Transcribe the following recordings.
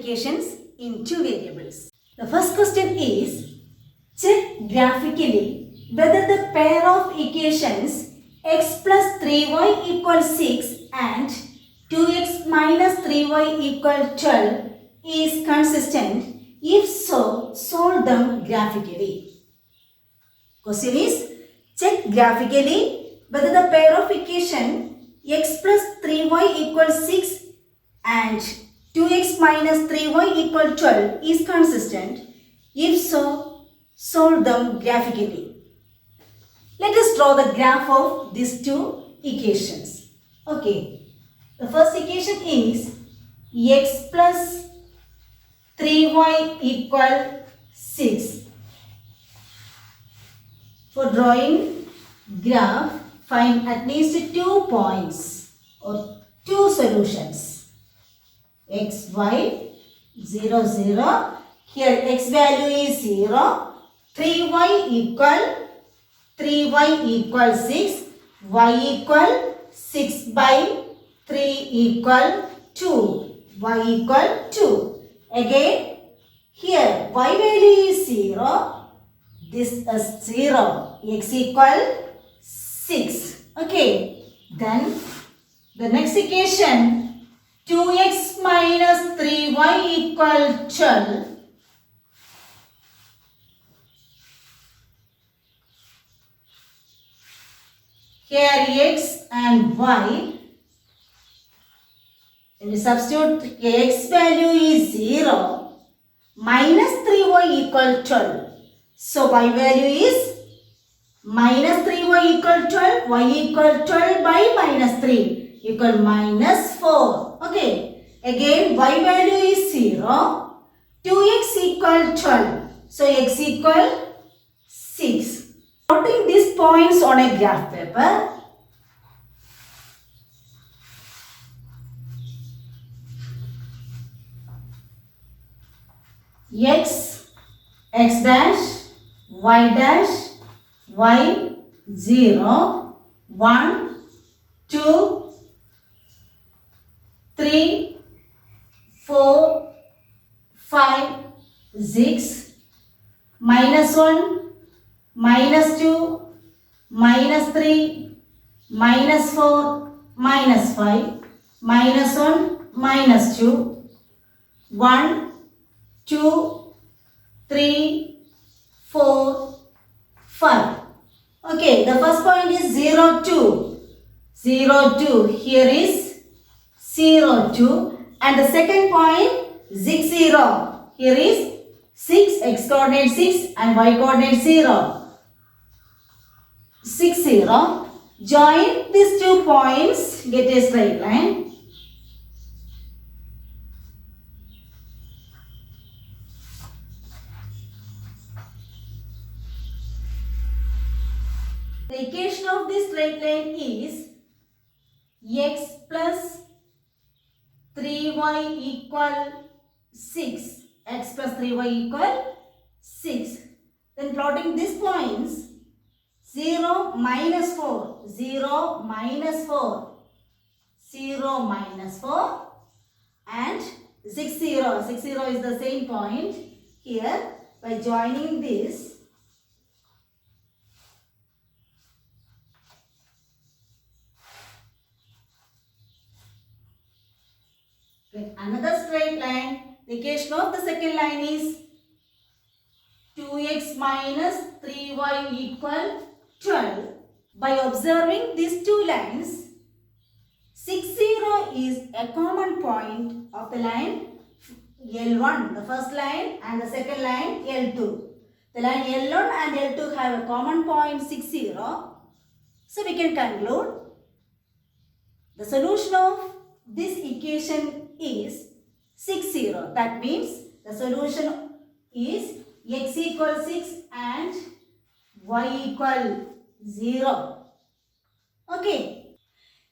equations in two variables. The first question is, check graphically whether the pair of equations x plus 3y equals 6 and 2x minus 3y equals 12 is consistent. If so, solve them graphically. Question is, check graphically whether the pair of equation x plus 3y equals 6 and 2x minus 3y equals 12 is consistent. If so, solve them graphically. Let us draw the graph of these two equations. Okay. The first equation is x plus 3y equal 6. For drawing graph, find at least 2 points or 2 solutions. X, Y, 0, 0. Here x value is 0. 3y equal 6. Y equal 6 by 3 equal 2. Y equal 2. Again, here y value is 0. This is 0. X equal 6. Okay. Then the next equation, 2x minus 3y equal 12. Here x and y. When we substitute, x value is 0. Minus 3y equal 12. So y value is minus 3y equal 12. Y equal 12 by minus 3 equal minus 4. Okay. Again y value is 0. 2x equal 12. So x equal 6. Plotting these points on a graph paper. X dash, y dash, y 0, 1, 2, 3, 4, 5, 6, minus 1, minus 2, minus 3, minus 4, minus 5, minus 1, minus 2, 1, 2, 3, 4, 5. Okay, the first point is 0, 2. 0, 2. Here is 0, 2. And the second point, 6, 0. Here is 6, x coordinate 6 and y coordinate 0. 6, 0. Join these 2 points, get a straight line. The equation of this straight line is x plus 3y equal 6. X plus 3y equal 6. Then plotting these points, 0, minus 4, 0, minus 4, 0, minus 4 and 6, 0. 6, 0 is the same point. Here, by joining this, another straight line. The equation of the second line is 2x minus 3y equal 12. By observing these two lines, 6, 0 is a common point of the line L1, the first line, and the second line L2. The line L1 and L2 have a common point 6, 0. So we can conclude the solution of this equation is 6, 0. That means the solution is x equal 6 and y equal 0. Okay.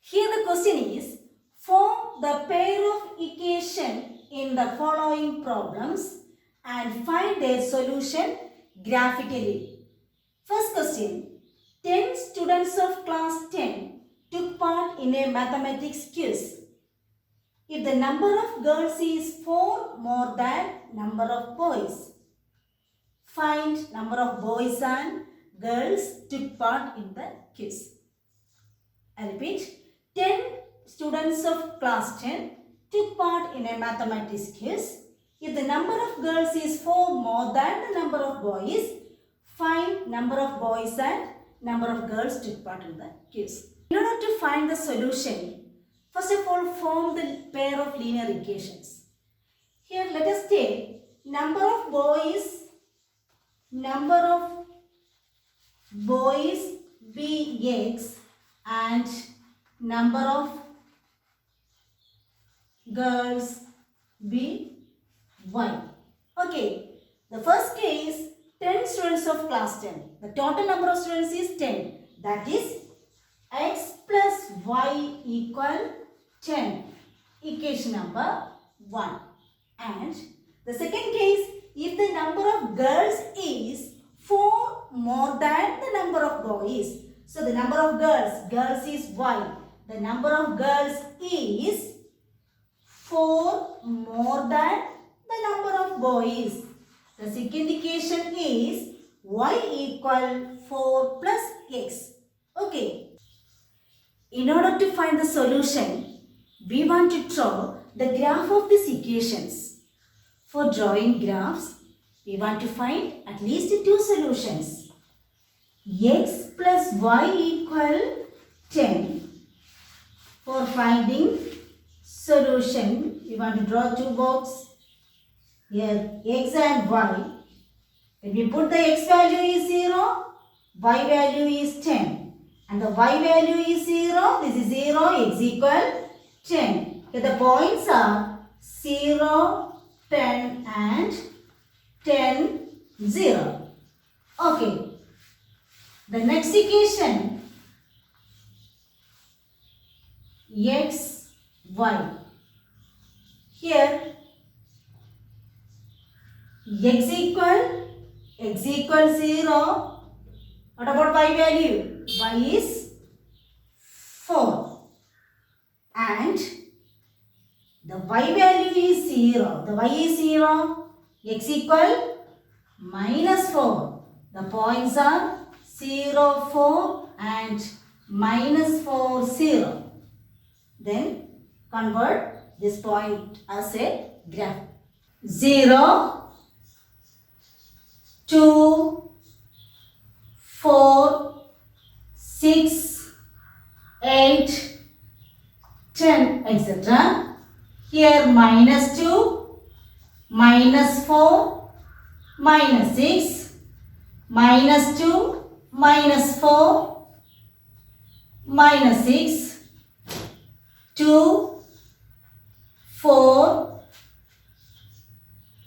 Here the question is, form the pair of equation in the following problems and find their solution graphically. First question, 10 students of class 10 took part in a mathematics quiz. if the number of girls is 4 more than number of boys. Find number of boys and girls took part in the quiz. I repeat, 10 students of class 10 took part in a mathematics quiz. If the number of girls is 4 more than the number of boys, find number of boys and number of girls took part in the quiz. In order to find the solution, first of all, form the pair of linear equations. Here let us take number of boys be x and number of girls be y. Okay, the first case 10 students of class 10. The total number of students is 10. That is x plus y equal 10. Equation number 1. And the second case, if the number of girls is 4 more than the number of boys. So the number of girls is y. The number of girls is 4 more than the number of boys. The second equation is y equal 4 plus x. Okay. In order to find the solution, we want to draw the graph of these equations. For drawing graphs, we want to find at least 2 solutions. X plus y equal 10. For finding solution, we want to draw 2 boxes. Here x and y. When we put the x value is 0, y value is 10. And the y value is 0, this is 0, x equal 10. Here the points are 0, 10 and 10, 0. Okay. The next equation, x, y. Here x equal 0. What about y value? Y is 4. And the y value is 0. The y is 0. X equal minus 4. The points are 0, 4 and minus 4, 0. Then convert this point as a graph. 0, 2, 4, 6, 8, 10, etc. Here minus 2, minus 4, minus 6, minus 2, minus 4, minus 6, 2, 4,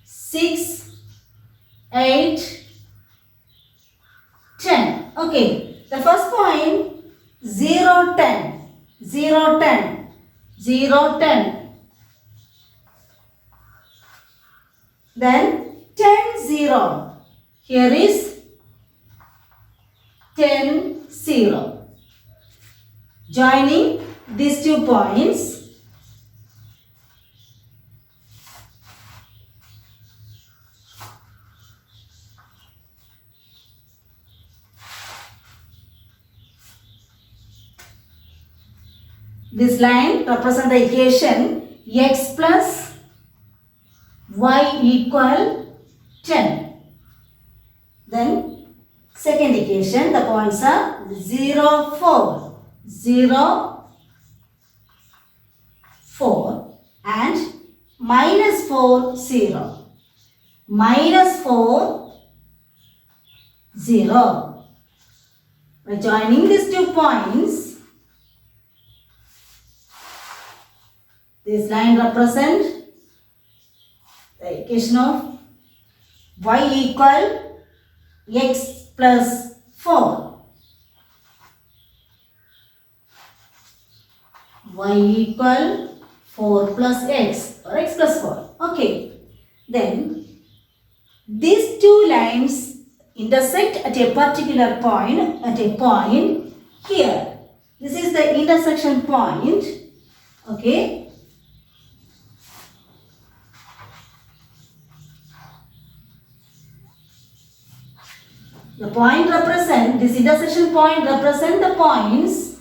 6, 8, 10. Okay, the first point 0, 10, 0, 10, 0, 10. Then 10, 0. Here is 10, 0. Joining these 2 points, this line represents the equation x plus y equal 10. Then second equation, the points are 0, 4, 0, 4 and minus 4, 0, minus 4, 0. By joining these 2 points, this line represents the equation of y equal x plus 4. Y equal 4 plus x or x plus 4. Okay. Then these 2 lines intersect at a particular point, here. This is the intersection point. Okay. The point represent, this intersection point represent the points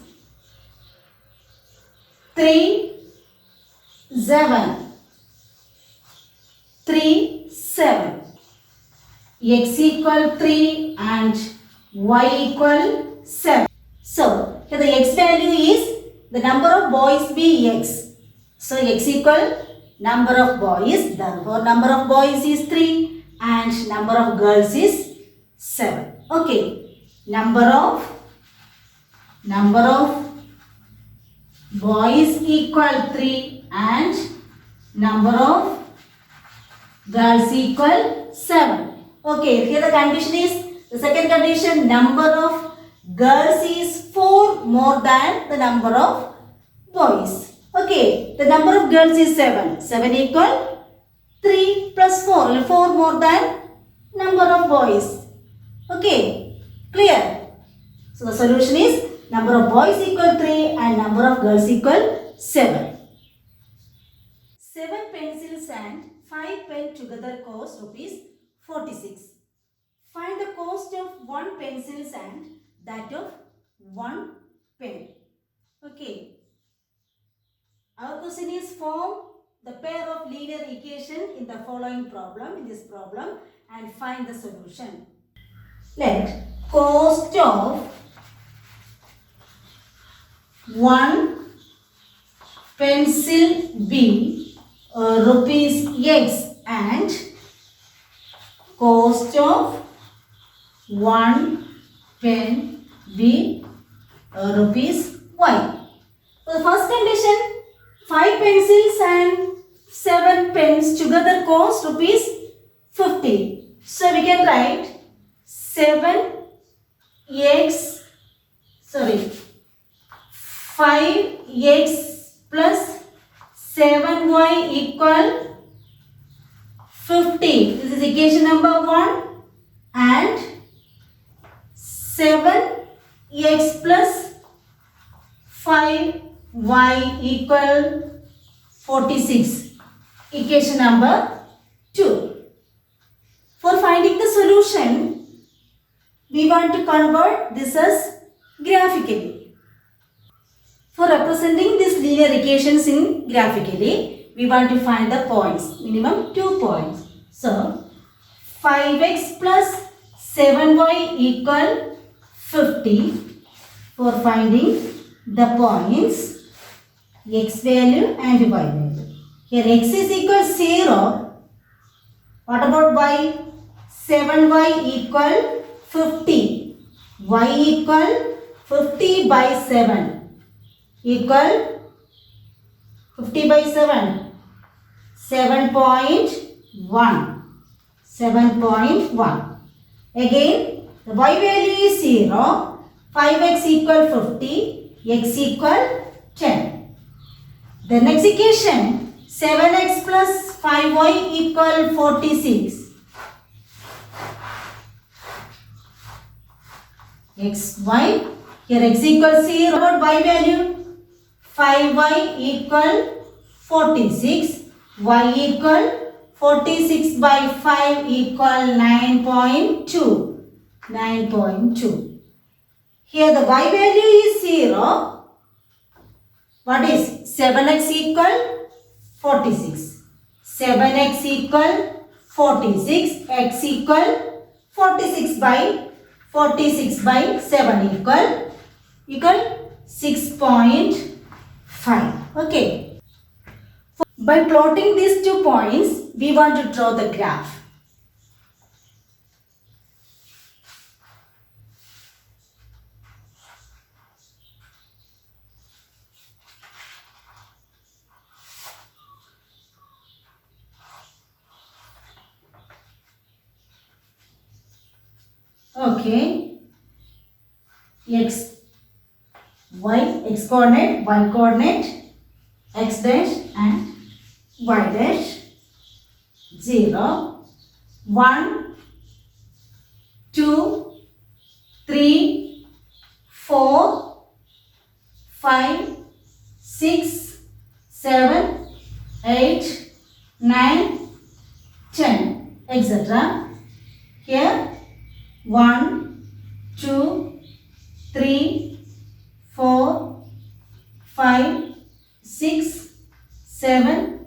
3, 7, 3, 7. X equal 3 and y equal 7. So, here the x value is the number of boys be x. So, x equal number of boys, therefore number of boys is 3 and number of girls is 7. Okay, number of boys equal 3 and number of girls equal 7. Okay, here the condition is, the second condition, number of girls is 4 more than the number of boys. Okay, the number of girls is 7. 7 equal 3 plus 4, 4 more than number of boys. Okay, clear? So the solution is number of boys equal 3 and number of girls equal 7. 7 pencils and 5 pen together cost rupees 46. Find the cost of 1 pencil and that of 1 pen. Okay. Our question is form the pair of linear equation in the following problem, in this problem, and find the solution. Let cost of 1 pencil be rupees x and cost of 1 pen be rupees y. So the first condition, 5 pencils and 7 pens together cost rupees 50. So we can write 5x plus 7y equal 50. This is equation number 1 and 7x plus 5y equal 46. Equation number 2. For finding the solution, we want to convert this as graphically. For representing these linear equations in graphically, we want to find the points, minimum 2 points. So, 5x plus 7y equal 50. For finding the points, x value and y value. Here x is equal 0. What about y? 7y equal 50. Y equal 50 by 7 equal 50 by 7. 7.1. 7.1. Again, the y value is 0. 5x equal 50. X equal 10. The next equation, 7x plus 5y equal 46. Xy, here x equals 0, about y value, 5y equal 46, y equal 46 by 5 equal 9.2. 9.2. Here the y value is 0. What is 7x equal 46? 7x equal 46. X equal 46 by 7 equal 6.5. Okay. By plotting these 2 points, we want to draw the graph. Okay, x coordinate, y coordinate, x dash and y dash, 0, 1, 2, 3, 4, 5, 6, 7, 8, 9, 10, etc. Here 1, 2, 3, 4, 5, 6, 7,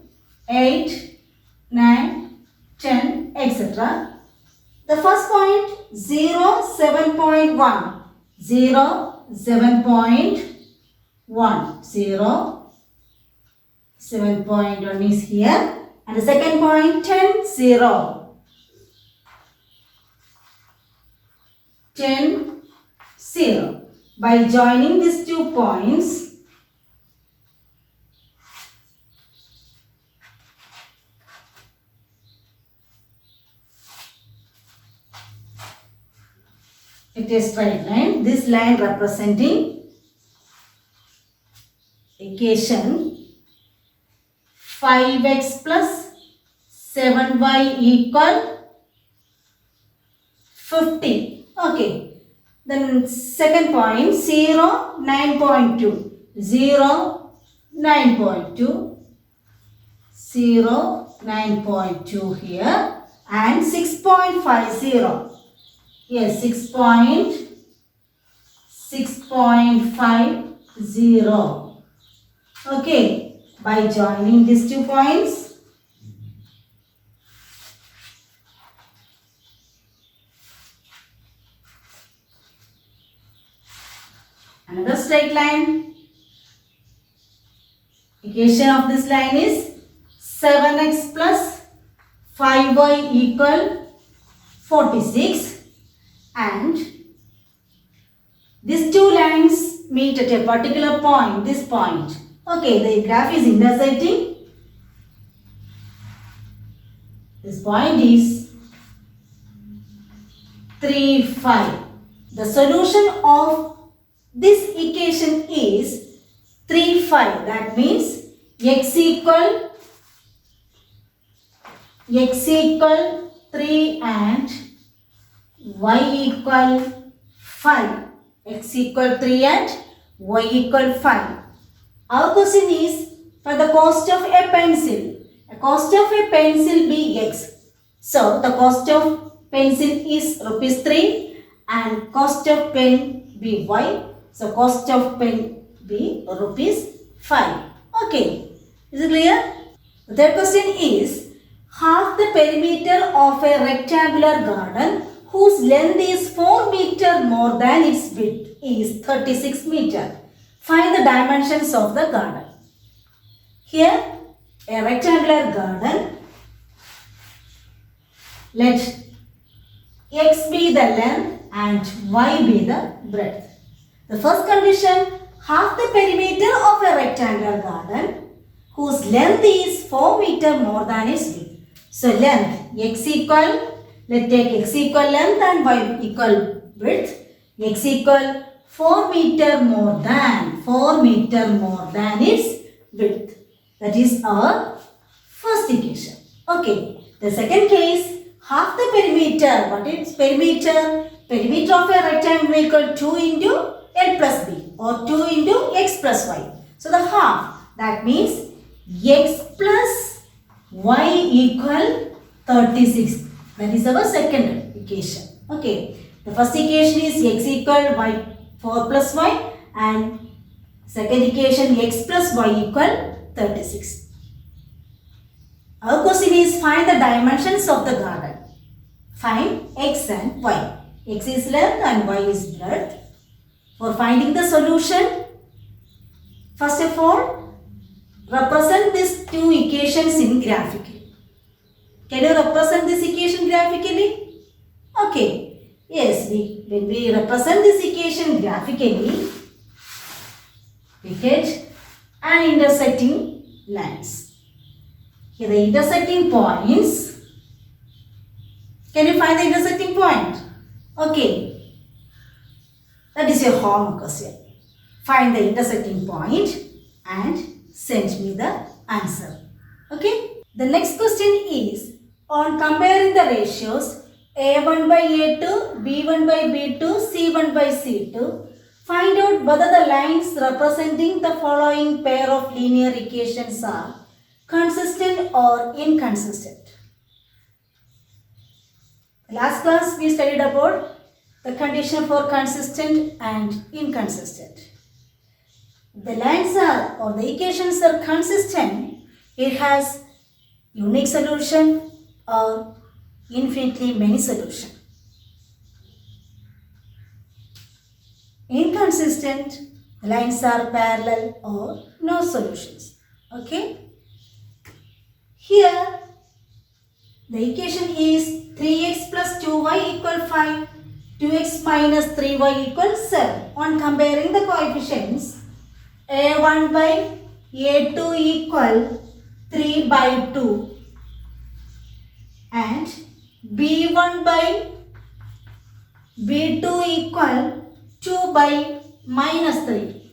8, 9, 10, etc. The first point 0, 7.1. 0, 7.1. 0, 7.1 is here. And the second point 10, 0. 10, 0. By joining these 2 points, it is straight line. This line representing equation 5x plus 7y equal 50. Okay. Then second point 0, 9.2. 0, 9.2. 0, 9.2 here. And 6.50. Yes, 6.50. Okay. By joining these 2 points, another straight line. Equation of this line is 7x plus 5y equal 46, and these 2 lines meet at a particular point, this point. Okay, the graph is intersecting. This point is 3, 5. The solution of this equation is 3, 5. That means x equal 3 and y equal 5. X equal 3 and y equal 5. Our question is for the cost of a pencil. The cost of a pencil be x. So the cost of pencil is rupees 3 and cost of pen be y. So cost of pen be rupees 5. Okay. Is it clear? The third question is half the perimeter of a rectangular garden whose length is 4 meter more than its width is 36 meter. Find the dimensions of the garden. Here, a rectangular garden. Let x be the length and y be the breadth. The first condition, half the perimeter of a rectangular garden whose length is 4 meter more than its width. So, length x equal, let's take x equal length and y equal width. X equal 4 meter more than its width. That is our first equation. Okay. The second case, half the perimeter. What is perimeter? Perimeter of a rectangle equal 2 into L plus B or 2 into x plus y. So the half, that means x plus y equal 36. That is our second equation. Okay. The first equation is x equal y 4 plus y and second equation x plus y equal 36. Our question is find the dimensions of the garden. Find x and y. X is length and y is breadth. For finding the solution, first of all, represent these 2 equations in graphically. Can you represent this equation graphically? Okay. Yes, when we represent this equation graphically, we get an intersecting lines. Here the intersecting points. Can you find the intersecting point? Okay. That is your homework question. Find the intersecting point and send me the answer. Okay. The next question is on comparing the ratios A1 by A2, B1 by B2, C1 by C2. Find out whether the lines representing the following pair of linear equations are consistent or inconsistent. Last class we studied about the condition for consistent and inconsistent. The lines are or the equations are consistent, it has unique solution or infinitely many solution. Inconsistent, the lines are parallel or no solutions. Okay. Here the equation is 3x plus 2y equal 5, 2x minus 3y equals 7. On comparing the coefficients, a1 by a2 equal 3 by 2 and b1 by b2 equal 2 by minus 3.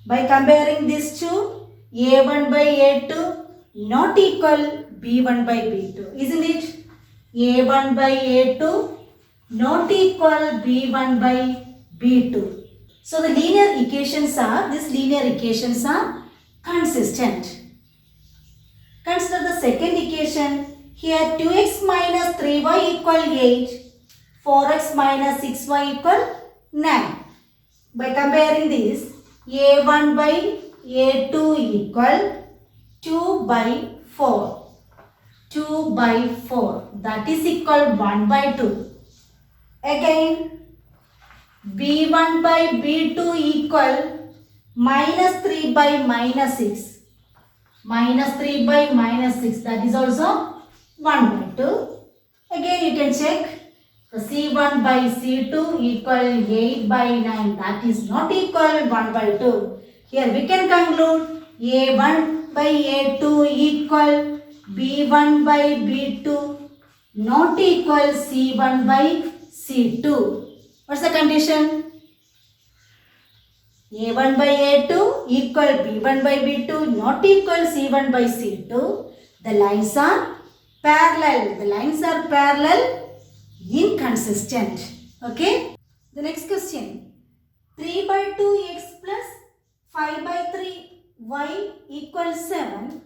By comparing these two, a1 by a2 not equal b1 by b2, isn't it? a1 by a2 not equal b1 by b2. So the these linear equations are consistent. Consider the second equation. Here 2x minus 3y equal 8, 4x minus 6y equal 9. By comparing this, a1 by a2 equal 2 by 4. 2 by 4, that is equal 1 by 2. Again, b1 by b2 equal minus 3 by minus 6. Minus 3 by minus 6, that is also 1 by 2. Again you can check the c1 by c2 equal 8 by 9, that is not equal 1 by 2. Here we can conclude a1 by a2 equal b1 by b2 not equal c1 by c2. What's the condition? a1 by a2 equal b1 by b2 not equal c1 by c2. The lines are parallel. The lines are parallel, inconsistent. Okay. The next question. 3 by 2x plus 5 by 3y equals 7.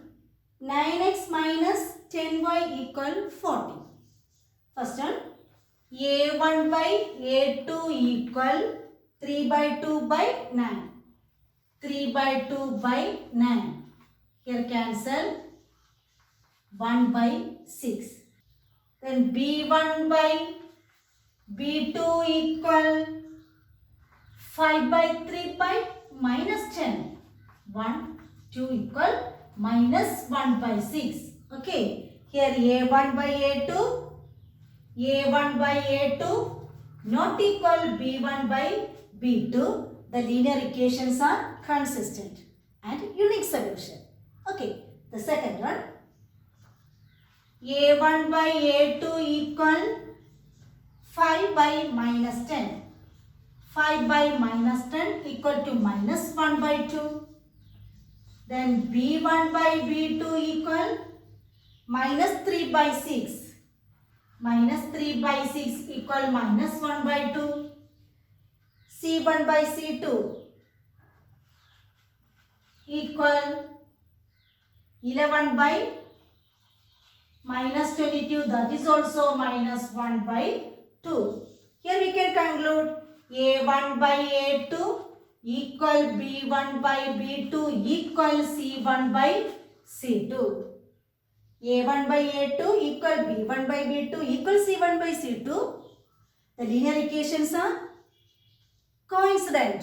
9x minus 10y equal 40. First one, a1 by a2 equal 3 by 2 by 9. 3 by 2 by 9. Here cancel 1 by 6. Then b1 by b2 equal 5 by 3 by minus 10. 1, 2 equal minus 1 by 6. Okay. Here a1 by a2. a1 by a2 not equal b1 by b2. The linear equations are consistent and unique solution. Okay. The second one. a1 by a2 equal 5 by minus 10. 5 by minus 10 equal to minus 1 by 2. Then b1 by b2 equal minus 3 by 6. Minus 3 by 6 equal minus 1 by 2. c1 by c2 equal 11 by minus 22, that is also minus 1 by 2. Here we can conclude a1 by a2 equal b1 by b2 equal c1 by c2. a1 by a2 equal b1 by b2 equal c1 by c2. The linear equations are coincident.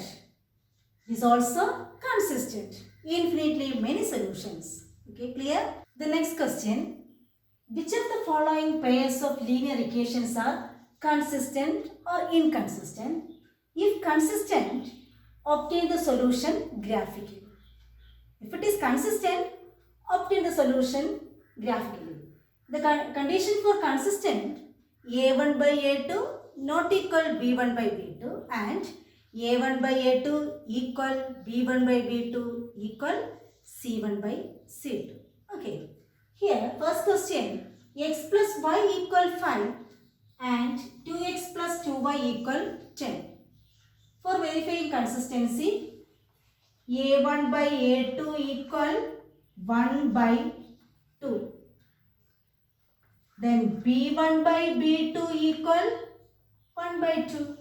It is also consistent. Infinitely many solutions. Okay, clear? The next question. Which of the following pairs of linear equations are consistent or inconsistent? If consistent, obtain the solution graphically. If it is consistent, obtain the solution graphically. The condition for consistent, a1 by a2 not equal b1 by b2 and a1 by a2 equal b1 by b2 equal c1 by c2. Okay. Here first question, x plus y equal 5 and 2x plus 2y equal 10. For verifying consistency, a1 by a2 equal 1 by 2. Then b1 by b2 equal 1 by 2.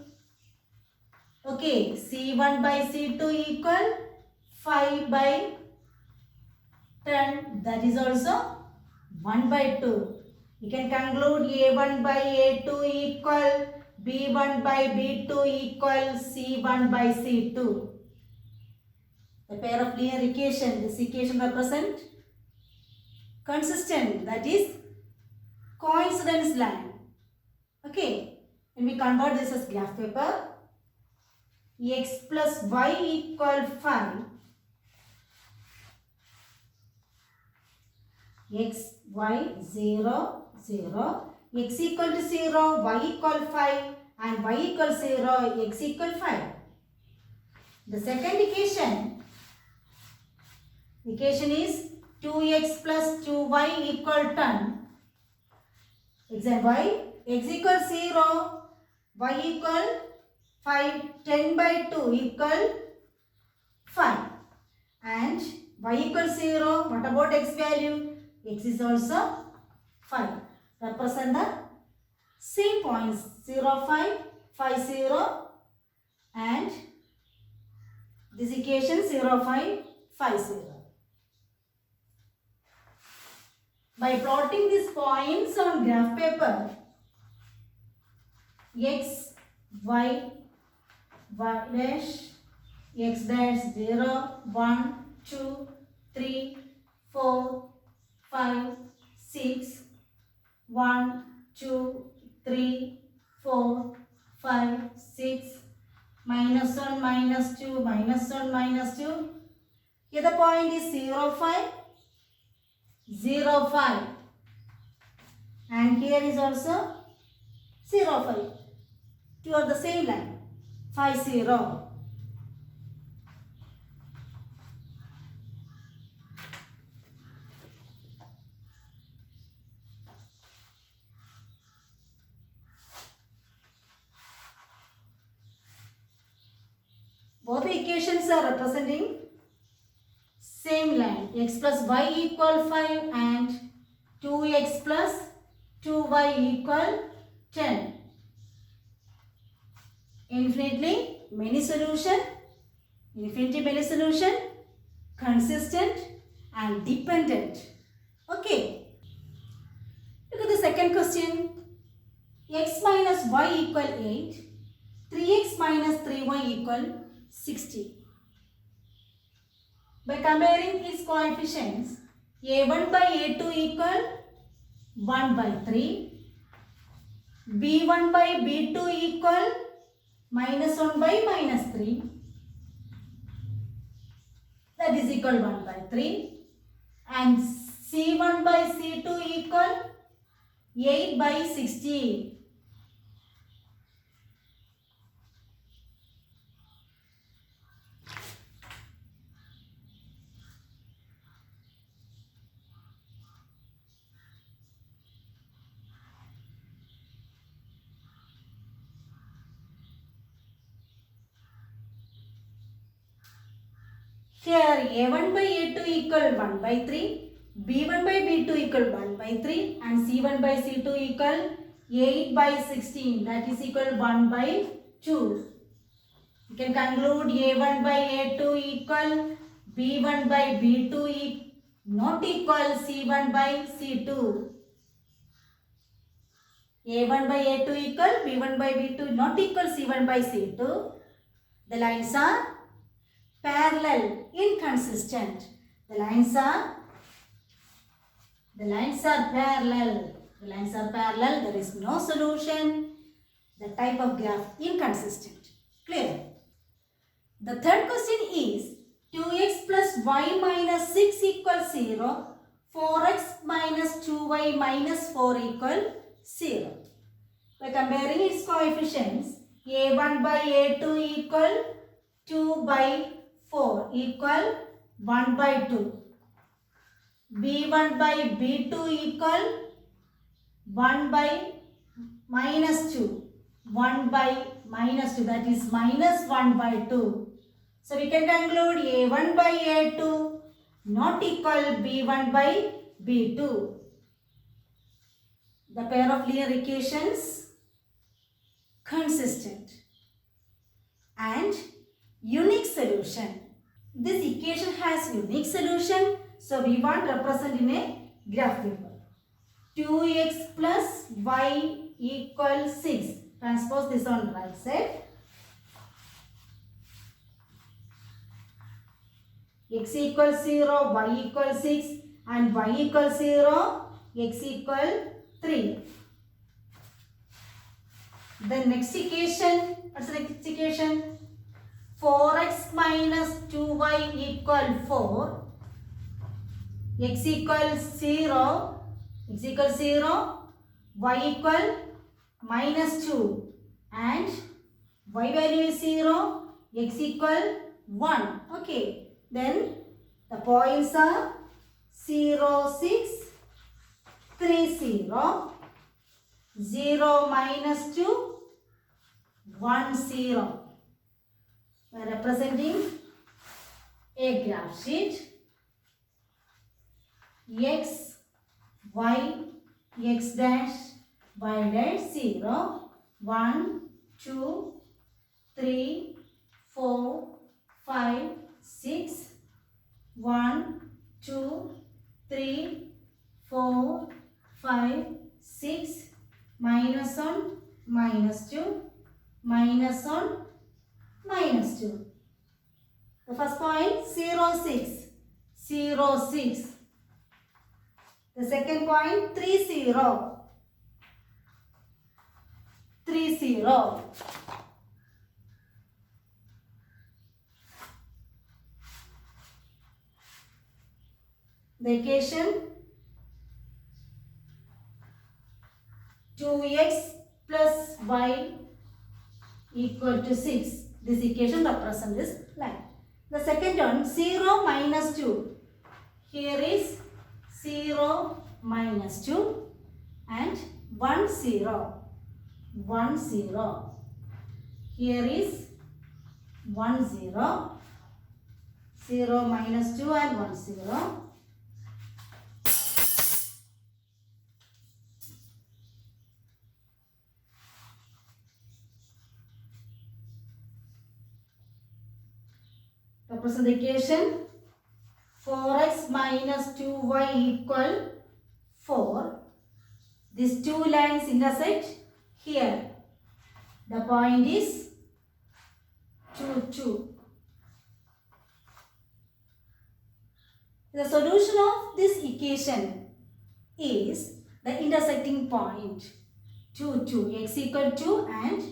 Okay, C1 by C2 equal 5 by 10. That is also 1 by 2. You can conclude A1 by A2 equal B1 by B2 equal C1 by C2. A pair of linear equation. This equation represent consistent, that is coincidence line. Okay, when we convert this as graph paper, x plus y equal 5, x, y, 0, 0, x equal to 0, y equal 5 and y equal 0, x equal 5. The second equation is 2x plus 2y equal 10. X and y, x equal 0, y equal 5, 10 by 2 equal 5. And y equal 0, what about x value? X is also 5. Represent the same points 0, 5, 5, 0 and this equation 0, 5, 5, 0. By plotting these points on graph paper, x, y, y dash, x dash 0, 1, 2, 3, 4, 5, 6, 1, 2, 3, 4, 5, 6, minus 1, minus 2, minus 1, minus 2. Here the point is 0, 5, 0, 5. And here is also 0, 5. Two are the same line. 5, 0. Both the equations are representing same line. X plus y equal 5 and 2x plus 2y equal 10. Infinitely many solution, consistent and dependent. Okay. Look at the second question. X minus y equal 8. 3x minus 3y equal 60. By comparing its coefficients, a1 by a2 equal 1 by 3. b1 by b2 equal minus 1 by minus 3. That is equal 1 by 3. And c1 by c2 equal 8 by 60. Here a1 by a2 equal 1 by 3, b1 by b2 equal 1 by 3 and c1 by c2 equal 8 by 16, that is equal 1 by 2. You can conclude a1 by a2 equal b1 by b2 not equal c1 by c2. a1 by a2 equal b1 by b2 not equal c1 by c2. The lines are parallel, inconsistent. The lines are parallel. The lines are parallel. There is no solution. The type of graph inconsistent. Clear? The third question is 2x plus y minus 6 equals 0. 4x minus 2y minus 4 equal 0. By comparing its coefficients, a1 by a2 equal 2 by 4 equal 1 by 2. b1 by b2 equal 1 by minus 2. 1 by minus 2, that is minus 1 by 2. So we can conclude a1 by a2 not equal b1 by b2. The pair of linear equations consistent and unique solution. This equation has unique solution, so we want to represent in a graph paper. 2x plus y equals 6. Transpose this on right side. X equals 0, y equals 6 and y equals 0, x equals 3. The next equation, what's the next equation? 4x minus 2y equal 4. X equals 0, y equal minus 2 and y value is 0, x equal 1. Okay. Then the points are 0, 6, 3, 0, 0 minus 2, 1, 0. We are representing a graph sheet. X, y, x dash, y dash, 0, 1, 2, 3, 4, 5, 6, 1, 2, 3, 4, 5, 6, minus 1, minus 2, minus 1, minus 2. The first point 0, 6, 0, 6. The second point 3, 0, 3, 0. The equation 2x plus y equal to 6. This equation represents this line. The second one 0 minus 2. Here is 0 minus 2 and 1 0. 1 0. Here is 1 0. 0 minus 2 and 1 0. Represent the equation 4x minus 2y equal 4. These two lines intersect here. The point is 2, 2. The solution of this equation is the intersecting point 2, 2. X equal 2 and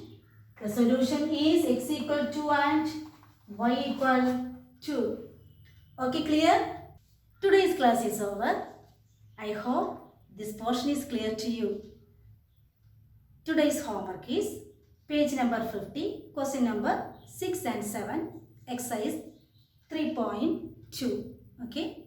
the solution is x equal 2 and y equal 2. Okay, clear? Today's class is over. I hope this portion is clear to you. Today's homework is page number 50, question number 6 and 7, exercise 3.2. Okay.